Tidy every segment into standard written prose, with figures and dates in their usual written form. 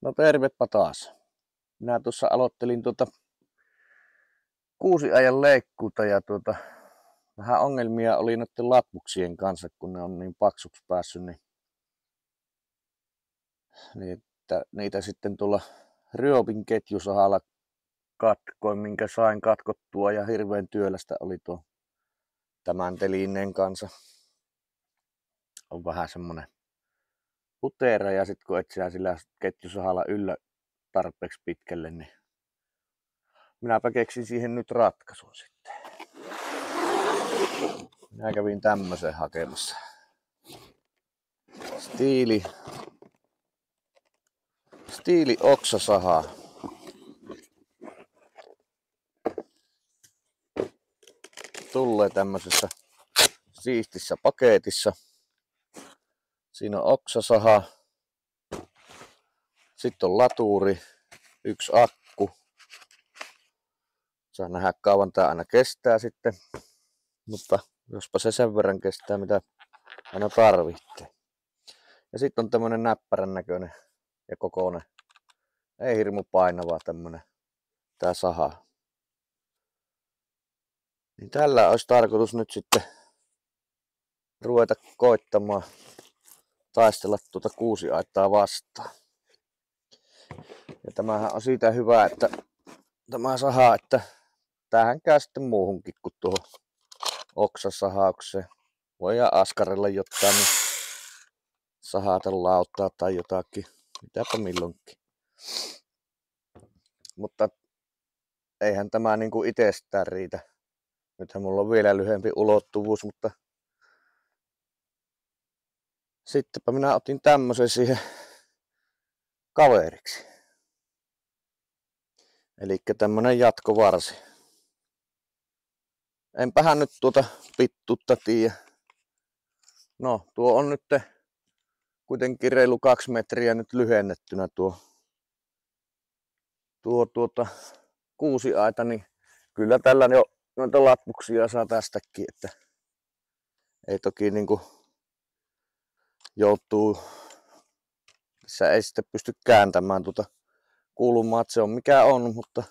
No tervepä taas. Minä tuossa aloittelin kuusiajan leikkuuta ja vähän ongelmia oli noiden latvuksien kanssa, kun ne on niin paksuksi päässyt, niin että niitä sitten tuolla Ryopin ketjusahalla katkoin, minkä sain katkottua, ja hirveän työlästä oli tuo tämän telineen kanssa. On vähän semmonen huteera, ja sitten kun etsää sillä ketjusahalla yllä tarpeeksi pitkälle, niin minäpä keksin siihen nyt ratkaisun sitten. Minä kävin tämmösen hakemassa. Stiili oksasaha. Tulee tämmöisessä siistissä paketissa. Siinä on oksasaha. Sitten on laturi, yksi akku. Saa nähdä kauan tää aina kestää sitten. Mutta jospa se sen verran kestää, mitä aina tarvitsee. Ja sitten on tämmönen näppärän näköinen ja kokoinen. Ei hirmu painava tämmönen tää saha. Niin tällä olisi tarkoitus nyt sitten ruveta koittamaan taistella tuota kuusiaitaa vastaan. Ja tämähän on siitä hyvä, että tämä saha, että tämähän käy sitten muuhunkin kuin tuohon oksasahaukseen. Voidaan askarella jotain, niin sahata lauttaa tai jotakin, mitäpä milloinkin. Mutta eihän tämä niinku itsestään riitä. Nythän mulla on vielä lyhyempi ulottuvuus, mutta sittenpä minä otin tämmösen siihen kaveriksi. Elikkä tämmönen jatkovarsi. Enpähän nyt tuota pittuutta tiedä. No, tuo on nyt kuitenkin reilu 2 metriä nyt lyhennettynä tuo kuusiaita, niin kyllä tällä jo noita latvuksia saa tästäkin, että ei toki niinku joutuu, tässä ei sitten pysty kääntämään tuota kulmaa, että se on mikä on, mutta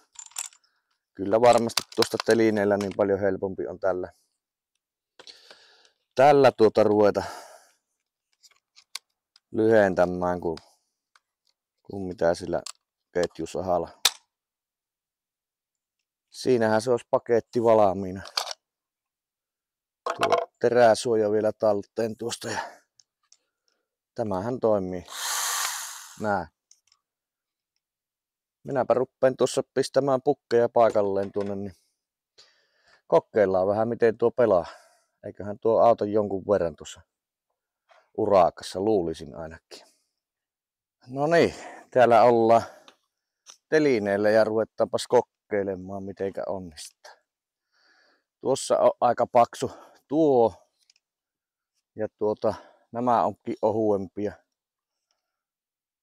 kyllä varmasti tuosta telineellä niin paljon helpompi on tällä ruveta lyhentämään kuin mitä sillä ketjusahalla. Siinähän se olisi paketti valmiina. Tuo teräsuoja vielä talteen tuosta ja tämähän toimii. Nää. Minäpä ruppeen tuossa pistämään pukkeja paikalleen tuonne, niin kokeillaan vähän miten tuo pelaa. Eiköhän tuo auta jonkun verran tuossa urakassa, luulisin ainakin. No niin, täällä ollaan telineellä ja ruvetaanpas kokeilemaan mitenkä onnistuu. Tuossa on aika paksu tuo ja nämä onkin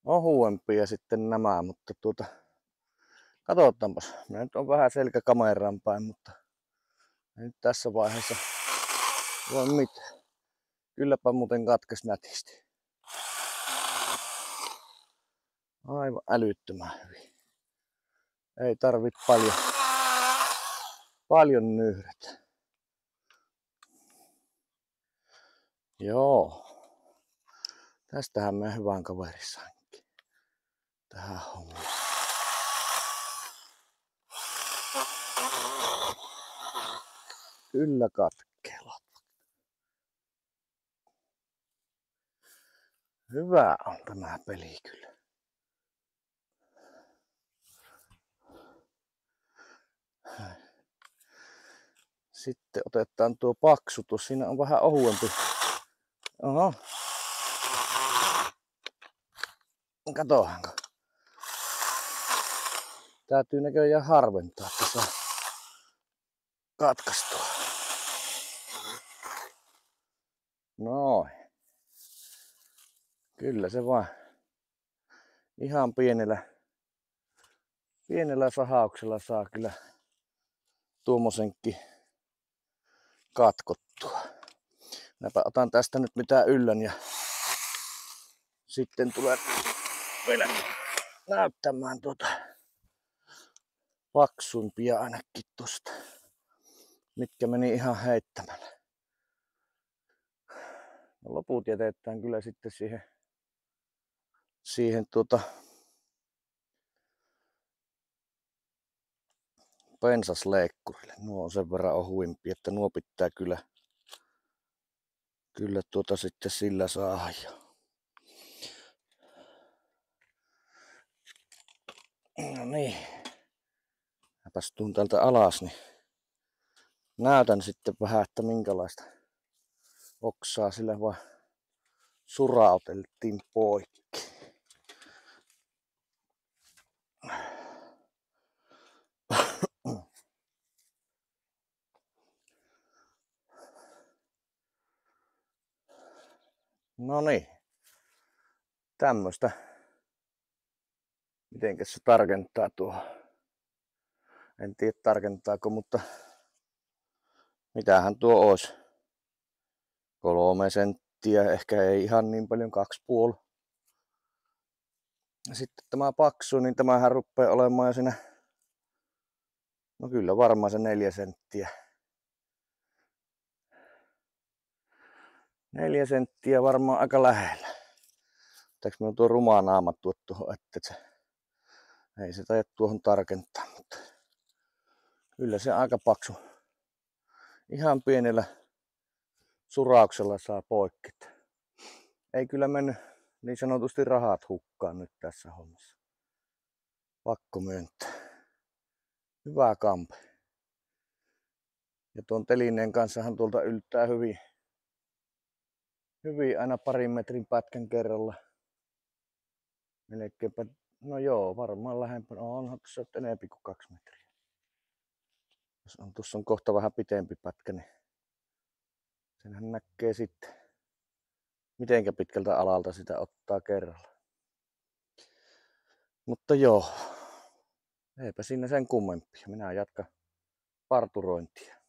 ohuempia sitten nämä, mutta katsotaanpas. Minä nyt on vähän selkäkameraan päin, mutta nyt tässä vaiheessa voi mitään. Kylläpä muuten katkes nätisti. Aivan älyttömän hyvin. Ei tarvit paljon nyhretä. Joo. Tästähän me hyvän kaverin sainkin. Tähän hommaan. Kyllä katkee. Hyvä on tämä peli kyllä. Sitten otetaan tuo paksutus. Siinä on vähän ohuempi. Oho. Katohanko. Täytyy näköjään harventaa, että saa katkaistua. Noin. Kyllä se vaan ihan pienellä sahauksella saa kyllä tuommoisenkin katkottua. Minäpä otan tästä nyt mitä yllän ja sitten tulee vielä näyttämään paksumpia ainakin tosta, mitkä meni ihan heittämällä. No, loput jätetään kyllä sitten siihen pensasleikkurille. Nuo on sen verran ohuimpia, että nuo pitää kyllä sitten sillä saada. No niin. Mäpäs tuun täältä alas, niin näytän sitten vähän, että minkälaista oksaa sillä vaan surauteltiin poikki. No niin. Tämmöstä. Mitenkäs se tarkentaa tuohon? En tiedä tarkentaako, mutta mitähän tuo olisi? 3 senttiä, ehkä ei ihan niin paljon, 2,5. Sitten tämä paksu, niin tämähän rupeaa olemaan jo siinä, no kyllä varmaan se 4 senttiä. 4 senttiä varmaan aika lähellä. Pitääkö minun tuo ruma naama tuohon, että se ei se taida tuohon tarkentaa, mutta kyllä se aika paksu. Ihan pienellä surauksella saa poikki. Ei kyllä mennyt niin sanotusti rahat hukkaan nyt tässä hommassa. Pakko myöntää. Hyvä kampe. Ja tuon telineen kanssahan tuolta yltää hyvin aina 2 metrin pätkän kerralla. Melkeinpä, no joo, varmaan lähempänä. Onhan tuossa enemmän kuin 2 metriä. Tuossa on kohta vähän pitempi pätkä, niin senhän näkee sitten, mitenkä pitkältä alalta sitä ottaa kerralla. Mutta joo, eipä siinä sen kummempia. Minä jatkan parturointia.